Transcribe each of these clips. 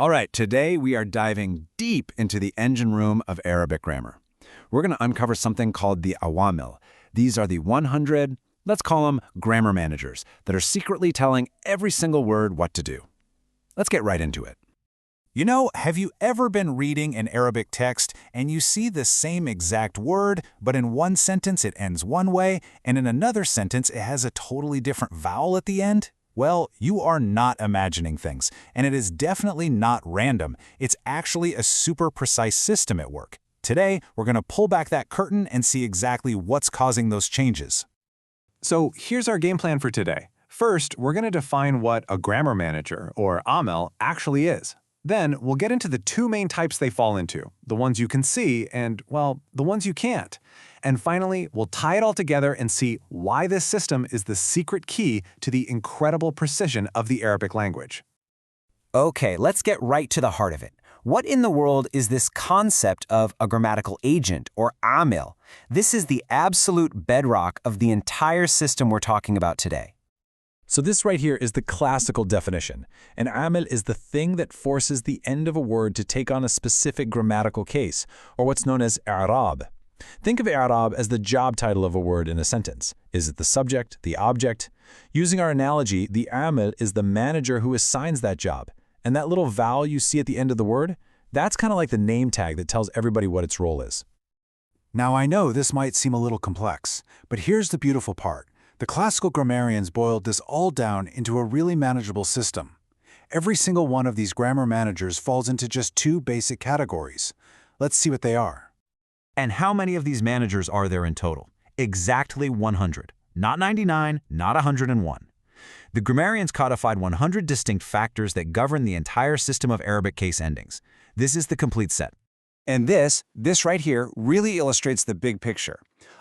All right, today we are diving deep into the engine room of Arabic grammar. We're going to uncover something called the Awamil. These are the 100, let's call them grammar managers, that are secretly telling every single word what to do. Let's get right into it. You know, have you ever been reading an Arabic text and you see the same exact word, but in one sentence it ends one way, and in another sentence it has a totally different vowel at the end? Well, you are not imagining things, and it is definitely not random. It's actually a super precise system at work. Today, we're going to pull back that curtain and see exactly what's causing those changes. So here's our game plan for today. First, we're going to define what a grammar manager, or Awamil, actually is. Then, we'll get into the two main types they fall into, the ones you can see and, well, the ones you can't. And finally, we'll tie it all together and see why this system is the secret key to the incredible precision of the Arabic language. Okay, let's get right to the heart of it. What in the world is this concept of a grammatical agent, or Awamil? This is the absolute bedrock of the entire system we're talking about today. So this right here is the classical definition. An awamil is the thing that forces the end of a word to take on a specific grammatical case, or what's known as irab. Think of irab as the job title of a word in a sentence. Is it the subject, the object? Using our analogy, the awamil is the manager who assigns that job. And that little vowel you see at the end of the word, that's kind of like the name tag that tells everybody what its role is. Now I know this might seem a little complex, but here's the beautiful part. The classical grammarians boiled this all down into a really manageable system. Every single one of these grammar managers falls into just two basic categories. Let's see what they are. And how many of these managers are there in total? Exactly 100. Not 99, not 101. The grammarians codified 100 distinct factors that govern the entire system of Arabic case endings. This is the complete set. And this right here really illustrates the big picture.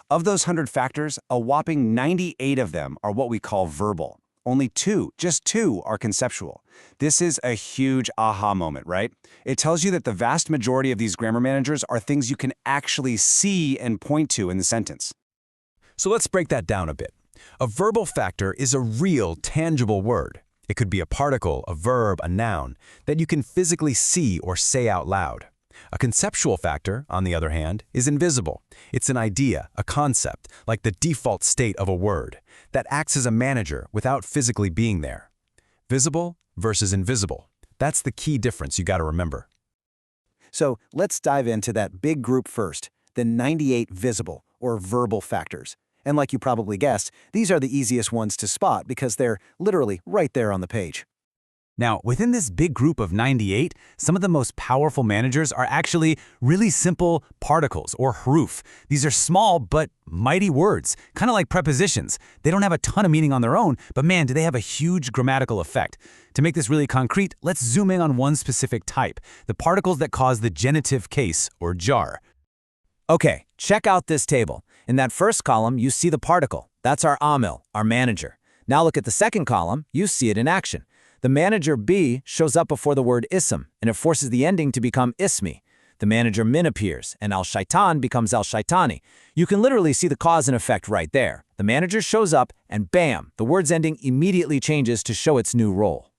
Of those 100 factors, a whopping 98 of them are what we call verbal. Only just two are conceptual. This is a huge aha moment, right? It tells you that the vast majority of these grammar managers are things you can actually see and point to in the sentence. So let's break that down a bit. A verbal factor is a real, tangible word. It could be a particle, a verb, a noun, that you can physically see or say out loud. A conceptual factor, on the other hand, is invisible. It's an idea, a concept, like the default state of a word, that acts as a manager without physically being there. Visible versus invisible. That's the key difference you got to remember. So let's dive into that big group first, the 98 visible or verbal factors. And like you probably guessed, these are the easiest ones to spot because they're literally right there on the page. Now, within this big group of 98, some of the most powerful managers are actually really simple particles, or huruf. These are small but mighty words, kind of like prepositions. They don't have a ton of meaning on their own, but man, do they have a huge grammatical effect. To make this really concrete, let's zoom in on one specific type, the particles that cause the genitive case, or jar. Okay, check out this table. In that first column, you see the particle. That's our Awamil, our manager. Now look at the second column, you see it in action. The manager B shows up before the word ism, and it forces the ending to become ismi. The manager min appears, and al-shaitan becomes al-shaitani. You can literally see the cause and effect right there. The manager shows up, and bam, the word's ending immediately changes to show its new role.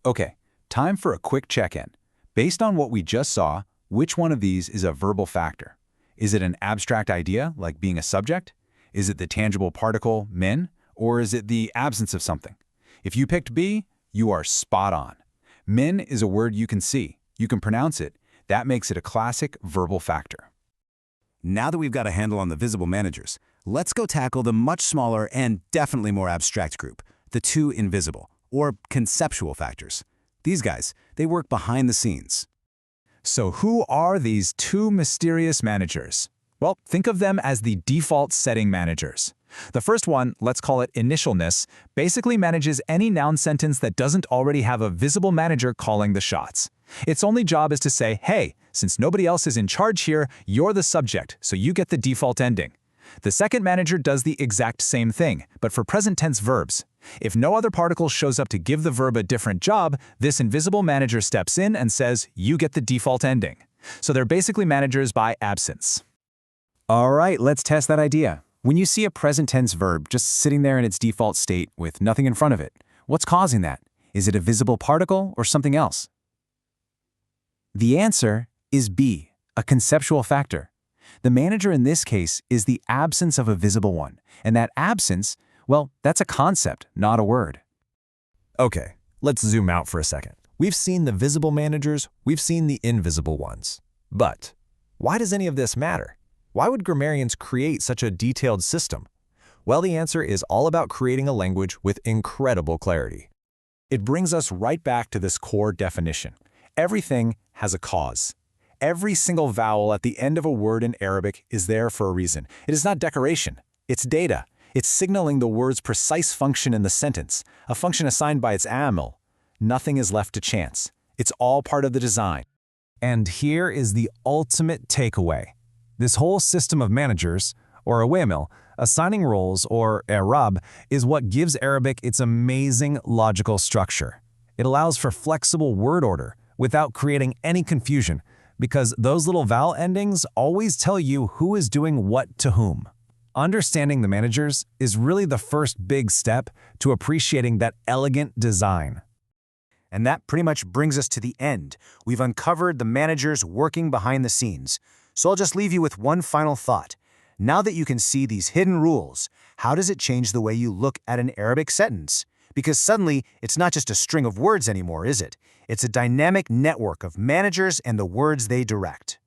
Okay, time for a quick check-in. Based on what we just saw, which one of these is a verbal factor? Is it an abstract idea, like being a subject? Is it the tangible particle, min? Or is it the absence of something? If you picked B, you are spot on. Min is a word you can see. You can pronounce it. That makes it a classic verbal factor. Now that we've got a handle on the visible managers, let's go tackle the much smaller and definitely more abstract group, the two invisible, or conceptual factors. These guys, they work behind the scenes. So who are these two mysterious managers? Well, think of them as the default setting managers. The first one, let's call it initialness, basically manages any noun sentence that doesn't already have a visible manager calling the shots. Its only job is to say, hey, since nobody else is in charge here, you're the subject, so you get the default ending. The second manager does the exact same thing, but for present tense verbs. If no other particle shows up to give the verb a different job, this invisible manager steps in and says, you get the default ending. So they're basically managers by absence. All right, let's test that idea. When you see a present tense verb just sitting there in its default state with nothing in front of it, what's causing that? Is it a visible particle or something else? The answer is B, a conceptual factor. The manager in this case is the absence of a visible one, and that absence, well, that's a concept, not a word. Okay, let's zoom out for a second. We've seen the visible managers, we've seen the invisible ones. But why does any of this matter? Why would grammarians create such a detailed system? Well, the answer is all about creating a language with incredible clarity. It brings us right back to this core definition. Everything has a cause. Every single vowel at the end of a word in Arabic is there for a reason. It is not decoration. It's data. It's signaling the word's precise function in the sentence, a function assigned by its awamil. Nothing is left to chance. It's all part of the design. And here is the ultimate takeaway. This whole system of managers, or Awamil, assigning roles, or irab, is what gives Arabic its amazing logical structure. It allows for flexible word order without creating any confusion, because those little vowel endings always tell you who is doing what to whom. Understanding the managers is really the first big step to appreciating that elegant design. And that pretty much brings us to the end. We've uncovered the managers working behind the scenes. So I'll just leave you with one final thought. Now that you can see these hidden rules, how does it change the way you look at an Arabic sentence? Because suddenly, it's not just a string of words anymore, is it? It's a dynamic network of managers and the words they direct.